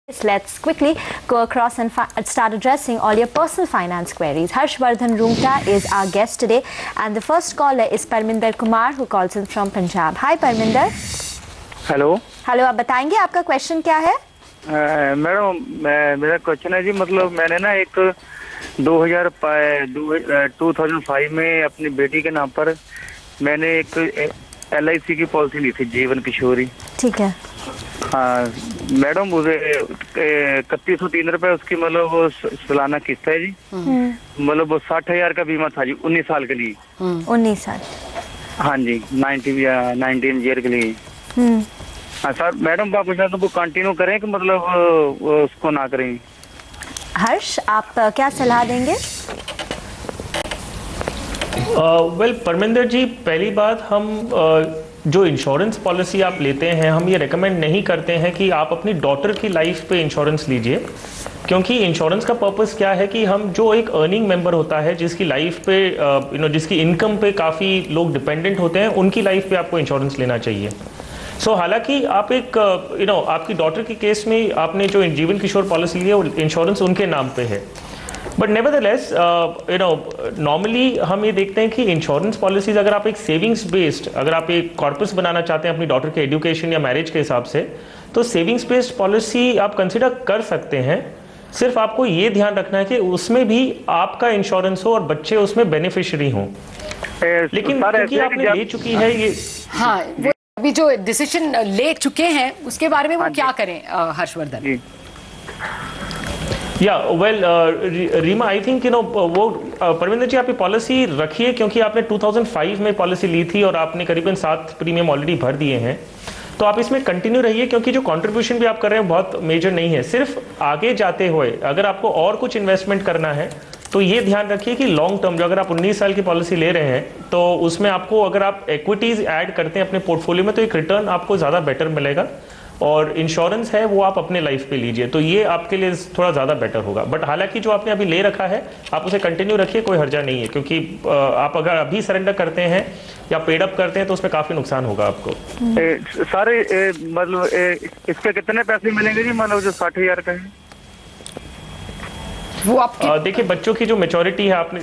Let's quickly go across and start addressing all your personal finance queries. Harshvardhan Rungta is our guest today, and the first caller is Parminder Kumar, who calls in from Punjab. Hi, Parminder. Hello hello, आप बताएंगे आपका question क्या है? Madam मेरा question है जी, मतलब मैंने ना एक 2005 में अपनी बेटी के नाम पर मैंने एक LIC की पॉलिसी ली थी, जीवन किशोरी। ठीक है। हाँ मैडम, मुझे 3103 रुपए उसकी मतलब वो सालाना किस्त है जी। मतलब वो 60,000 का बीमा था जी, 19 साल के लिए। 19 साल। हाँ जी, 19 ईयर के लिए। हाँ सर, मैडम आप मुझे तो वो कंटिन्यू करें कि मतलब उसको ना करें? हर्ष, आप क्या सलाह देंगे? वेल परमिंदर जी, पहली बात, हम जो इंश्योरेंस पॉलिसी आप लेते हैं, हम ये रेकमेंड नहीं करते हैं कि आप अपनी डॉटर की लाइफ पे इंश्योरेंस लीजिए, क्योंकि इंश्योरेंस का पर्पस क्या है कि हम जो एक अर्निंग मेंबर होता है, जिसकी लाइफ पे जिसकी इनकम पे काफ़ी लोग डिपेंडेंट होते हैं, उनकी लाइफ पे आपको इंश्योरेंस लेना चाहिए। हालांकि आप एक आपकी डॉटर के केस में आपने जो जीवन किशोर पॉलिसी ली है, वो इंश्योरेंस उनके नाम पे है, बट नेवरदलेस नॉर्मली हम ये देखते हैं कि इंश्योरेंस पॉलिसीज, अगर आप एक सेविंग्स बेस्ड, अगर आप एक कॉर्पस बनाना चाहते हैं अपनी डॉटर के एजुकेशन या मैरिज के हिसाब से, तो सेविंग्स बेस्ड पॉलिसी आप कंसिडर कर सकते हैं। सिर्फ आपको ये ध्यान रखना है कि उसमें भी आपका इंश्योरेंस हो और बच्चे उसमें बेनिफिशियरी हों। लेकिन क्योंकि आपने ले चुकी है ये, हाँ, अभी जो डिसीजन ले चुके हैं उसके बारे में वो क्या करें हर्षवर्धन? या वेल रीमा, आई थिंक वो परमिंदर जी, आप ये पॉलिसी रखिए, क्योंकि आपने 2005 में पॉलिसी ली थी और आपने करीबन 7 प्रीमियम ऑलरेडी भर दिए हैं, तो आप इसमें कंटिन्यू रहिए, क्योंकि जो कंट्रीब्यूशन भी आप कर रहे हैं बहुत मेजर नहीं है। सिर्फ आगे जाते हुए अगर आपको और कुछ इन्वेस्टमेंट करना है तो ये ध्यान रखिए कि लॉन्ग टर्म, जो अगर आप 19 साल की पॉलिसी ले रहे हैं, तो उसमें आपको, अगर आप एक्विटीज ऐड करते हैं अपने पोर्टफोलियो में, तो एक रिटर्न आपको ज़्यादा बेटर मिलेगा, और इंश्योरेंस है वो आप अपने लाइफ पे लीजिए, तो ये आपके लिए थोड़ा ज़्यादा बेटर होगा। बट हालांकि जो आपने अभी ले रखा है, आप उसे कंटिन्यू रखिए, कोई हर्जा नहीं है, क्योंकि आप अगर अभी सरेंडर करते हैं या पेड अप करते हैं तो उसमें काफ़ी नुकसान होगा आपको। सारे मतलब इसके कितने पैसे मिलेंगे जी, मतलब जो 60,000 का है वो आपके? देखिए, बच्चों की जो मेच्योरिटी है, आपने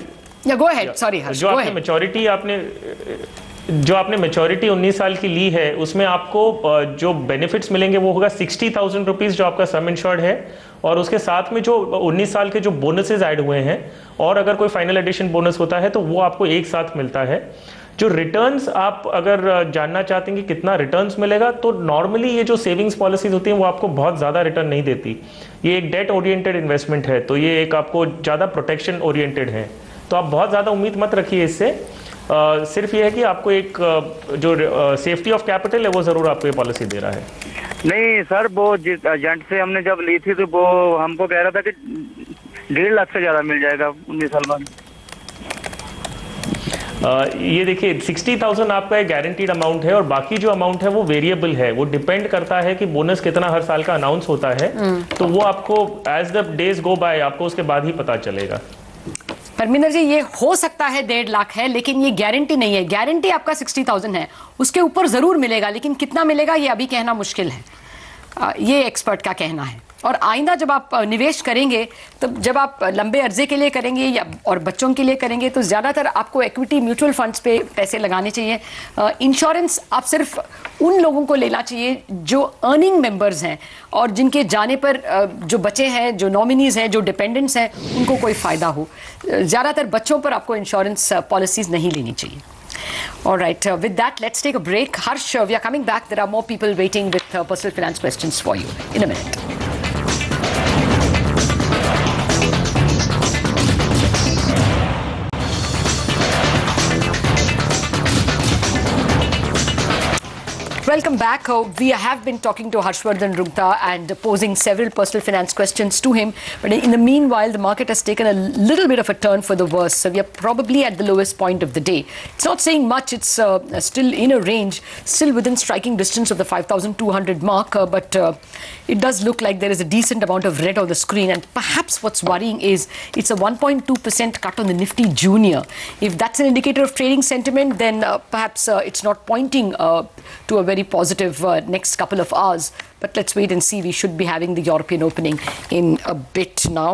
जो आपने मेच्योरिटी 19 साल की ली है, उसमें आपको जो बेनिफिट्स मिलेंगे वो होगा 60,000 रुपीज़ जो आपका सम इंश्योर्ड है, और उसके साथ में जो 19 साल के जो बोनसेस ऐड हुए हैं, और अगर कोई फाइनल एडिशन बोनस होता है तो वो आपको एक साथ मिलता है। जो रिटर्न्स, आप अगर जानना चाहते हैं कि कितना रिटर्न्स मिलेगा, तो नॉर्मली ये जो सेविंग्स पॉलिसीज होती हैं वो आपको बहुत ज़्यादा रिटर्न नहीं देती। ये एक डेट ओरिएंटेड इन्वेस्टमेंट है, तो ये एक आपको ज़्यादा प्रोटेक्शन ओरिएंटेड है, तो आप बहुत ज़्यादा उम्मीद मत रखिए इससे। सिर्फ ये है कि आपको एक जो सेफ्टी ऑफ कैपिटल है वो ज़रूर आपको ये पॉलिसी दे रहा है। नहीं सर, वो जिस एजेंट से हमने जब ली थी तो वो हमको कह रहा था कि 1.5 लाख से ज़्यादा मिल जाएगा 19 साल बाद। ये देखिए, 60,000 आपका एक गारंटीड अमाउंट है, और बाकी जो अमाउंट है वो वेरिएबल है, वो डिपेंड करता है कि बोनस कितना हर साल का अनाउंस होता है, तो वो आपको as the days go by आपको उसके बाद ही पता चलेगा। परमिंदर जी, ये हो सकता है 1.5 लाख है, लेकिन ये गारंटी नहीं है। गारंटी आपका 60,000 है, उसके ऊपर जरूर मिलेगा, लेकिन कितना मिलेगा ये अभी कहना मुश्किल है, ये एक्सपर्ट का कहना है। और आइंदा जब आप निवेश करेंगे, तो जब आप लंबे अर्जे के लिए करेंगे या और बच्चों के लिए करेंगे, तो ज़्यादातर आपको इक्विटी म्यूचुअल फंड्स पे पैसे लगाने चाहिए। इंश्योरेंस आप सिर्फ उन लोगों को लेना चाहिए जो अर्निंग मेंबर्स हैं, और जिनके जाने पर जो बचे हैं, जो नॉमिनीज हैं, जो डिपेंडेंट्स हैं, उनको कोई फ़ायदा हो। ज़्यादातर बच्चों पर आपको इंश्योरेंस पॉलिसीज़ नहीं लेनी चाहिए। All right, with that, let's take a break. Harsh, we are coming back. There are more people waiting with personal finance questions for you in a minute. Welcome back. We have been talking to Harshvardhan Rungta and posing several personal finance questions to him. But in the meanwhile, the market has taken a little bit of a turn for the worse. So we are probably at the lowest point of the day. It's not saying much. It's still in a range, still within striking distance of the 5,200 mark. But it does look like there is a decent amount of red on the screen. And perhaps what's worrying is it's a 1.2% cut on the Nifty Junior. If that's an indicator of trading sentiment, then perhaps it's not pointing to a very very positive next couple of hours. But let's wait and see. We should be having the European opening in a bit now.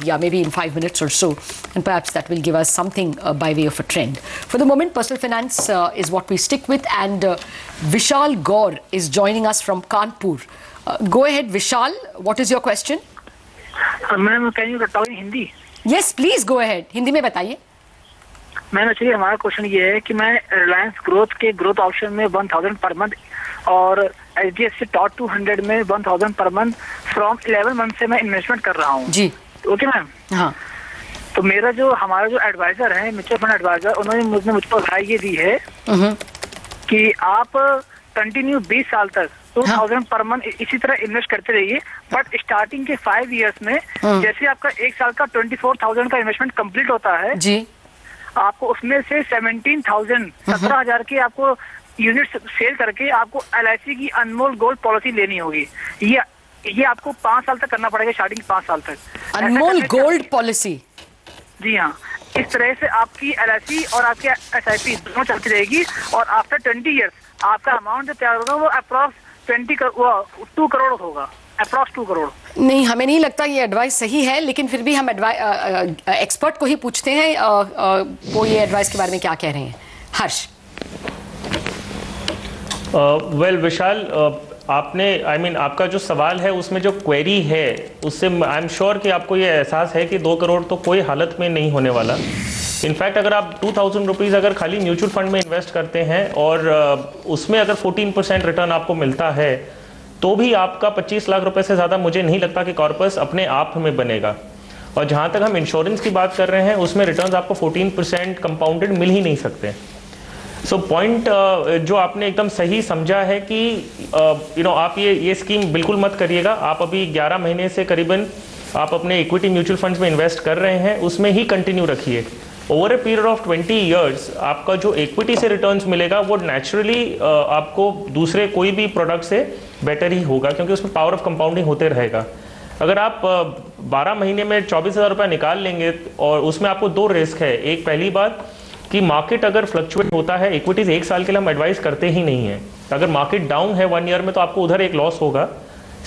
Yeah, maybe in 5 minutes or so. And perhaps that will give us something by way of a trend. For the moment, personal finance is what we stick with. And Vishal Gaur is joining us from Kanpur. Go ahead, Vishal. What is your question? Ma'am can you talk in Hindi? Yes, please go ahead. Hindi में बताइए. Ma'am actually हमारा question ये है कि मैं Reliance growth के growth option में 1000 per month और HDFC टॉप 200 में 1000 पर मंथ फ्रॉम 11 मंथ से मैं इन्वेस्टमेंट कर रहा हूँ जी. Okay ma'am. हाँ. तो हमारा जो एडवाइजर है, म्यूचुअल फंड एडवाइजर, उन्होंने मुझको राय ये दी है कि आप कंटिन्यू 20 साल तक 2000 पर मंथ इसी तरह इन्वेस्ट करते रहिए, बट स्टार्टिंग के 5 इयर्स में जैसे आपका 1 साल का 24,000 का इन्वेस्टमेंट कंप्लीट होता है जी, आपको उसमें से 17,000 के आपको यूनिट सेल करके आपको LIC की अनमोल गोल्ड पॉलिसी लेनी होगी. ये आपको 5 साल तक करना पड़ेगा, स्टार्टिंग 5 साल तक. अनमोल गोल्ड पॉलिसी. जी हाँ, इस तरह से आपकी LIC और आपकी SIP दोनों चलती रहेगी और आफ्टर 20 इयर्स आपका अमाउंट जो तैयार होगा वो अप्रॉक्स 2 करोड़ होगा. अप्रॉक्स 2 करोड़. नहीं, हमें नहीं लगता ये एडवाइस सही है, लेकिन फिर भी हम एक्सपर्ट को ही पूछते हैं वो ये एडवाइस के बारे में क्या कह रहे हैं. हर्ष. वेल विशाल, आपने आपका जो सवाल है उसमें जो क्वेरी है उससे आई एम श्योर कि आपको ये एहसास है कि 2 करोड़ तो कोई हालत में नहीं होने वाला. इनफैक्ट अगर आप 2000 रुपीज़ अगर खाली म्यूचुअल फंड में इन्वेस्ट करते हैं और उसमें अगर 14% रिटर्न आपको मिलता है तो भी आपका 25 लाख रुपए से ज़्यादा मुझे नहीं लगता कि कॉर्पस अपने आप में बनेगा. और जहाँ तक हम इंश्योरेंस की बात कर रहे हैं उसमें रिटर्न्स आपको 14% कंपाउंडेड मिल ही नहीं सकते. सो पॉइंट जो आपने एकदम सही समझा है कि आप ये स्कीम बिल्कुल मत करिएगा. आप अभी 11 महीने से करीबन आप अपने इक्विटी म्यूचुअल फंड्स में इन्वेस्ट कर रहे हैं, उसमें ही कंटिन्यू रखिए. Over a period of 20 years आपका जो इक्विटी से रिटर्न्स मिलेगा वो नेचुरली आपको दूसरे कोई भी प्रोडक्ट से बेटर ही होगा, क्योंकि उसमें पावर ऑफ कंपाउंडिंग होते रहेगा. अगर आप 12 महीने में 24,000 रुपये निकाल लेंगे और उसमें आपको 2 रिस्क है. एक, पहली बात कि मार्केट अगर फ्लक्चुएट होता है, इक्विटीज 1 साल के लिए हम एडवाइस करते ही नहीं है. अगर मार्केट डाउन है 1 ईयर में तो आपको उधर एक लॉस होगा.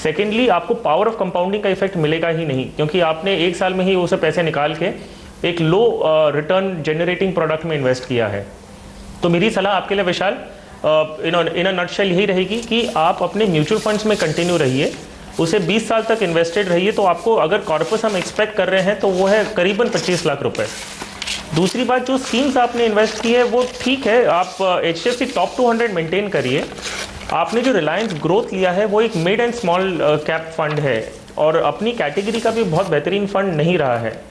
सेकेंडली, आपको पावर ऑफ कंपाउंडिंग का इफेक्ट मिलेगा ही नहीं, क्योंकि आपने 1 साल में ही उसे पैसे निकाल के एक लो रिटर्न जनरेटिंग प्रोडक्ट में इन्वेस्ट किया है. तो मेरी सलाह आपके लिए विशाल इन अ नटशेल यही रहेगी कि आप अपने म्यूचुअल फंड्स में कंटिन्यू रहिए, उसे 20 साल तक इन्वेस्टेड रहिए. तो आपको अगर कॉर्पस हम एक्सपेक्ट कर रहे हैं तो वो है करीबन 25 लाख रुपए. दूसरी बात, जो स्कीम्स आपने इन्वेस्ट की है वो ठीक है, आप HDFC टॉप 200 मेंटेन करिए. आपने जो रिलायंस ग्रोथ लिया है वो एक mid and small cap fund है और अपनी कैटेगरी का भी बहुत बेहतरीन फंड नहीं रहा है.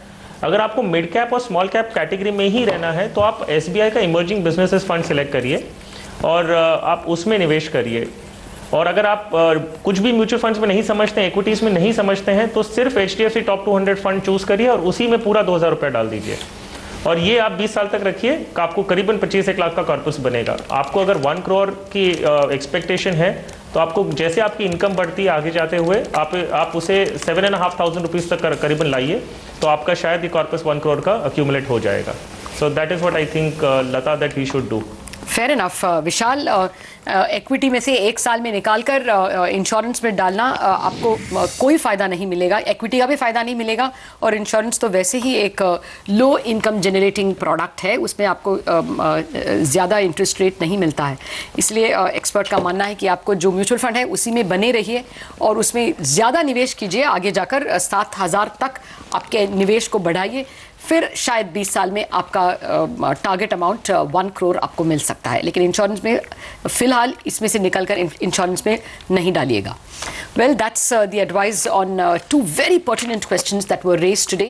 अगर आपको मिड कैप और स्मॉल कैप कैटेगरी में ही रहना है तो आप SBI का इमर्जिंग बिजनेसेस फंड सेलेक्ट करिए और आप उसमें निवेश करिए. और अगर आप कुछ भी म्यूचुअल फंड्स में नहीं समझते हैं, इक्विटीज़ में नहीं समझते हैं, तो सिर्फ HDFC टॉप 200 फंड चूज़ करिए और उसी में पूरा 2,000 रुपये डाल दीजिए और ये आप 20 साल तक रखिए. आपको करीबन 25 लाख का कॉर्पस बनेगा. आपको अगर 1 करोड़ की एक्सपेक्टेशन है तो आपको जैसे आपकी इनकम बढ़ती है आगे जाते हुए आप उसे 7,500 रुपीज़ तक करीबन लाइए तो आपका शायद ये कॉर्पस 1 करोड़ का अक्यूमुलेट हो जाएगा. So that is what I think Lata that we should do. Fair enough. Vishal, equity में से 1 साल में निकालकर इंश्योरेंस में डालना आपको कोई फ़ायदा नहीं मिलेगा. इक्विटी का भी फ़ायदा नहीं मिलेगा और इंश्योरेंस तो वैसे ही एक लो इनकम जनरेटिंग प्रोडक्ट है, उसमें आपको ज़्यादा इंटरेस्ट रेट नहीं मिलता है. इसलिए एक्सपर्ट का मानना है कि आपको जो म्यूचुअल फंड है उसी में बने रहिए और उसमें ज़्यादा निवेश कीजिए. आगे जाकर 7,000 तक आपके निवेश को बढ़ाइए, फिर शायद 20 साल में आपका टारगेट अमाउंट 1 करोड़ आपको मिल सकता है. लेकिन इंश्योरेंस में फिलहाल इसमें से निकलकर इंश्योरेंस में नहीं डालिएगा. Well, that's the advice on 2 very pertinent questions that were raised today.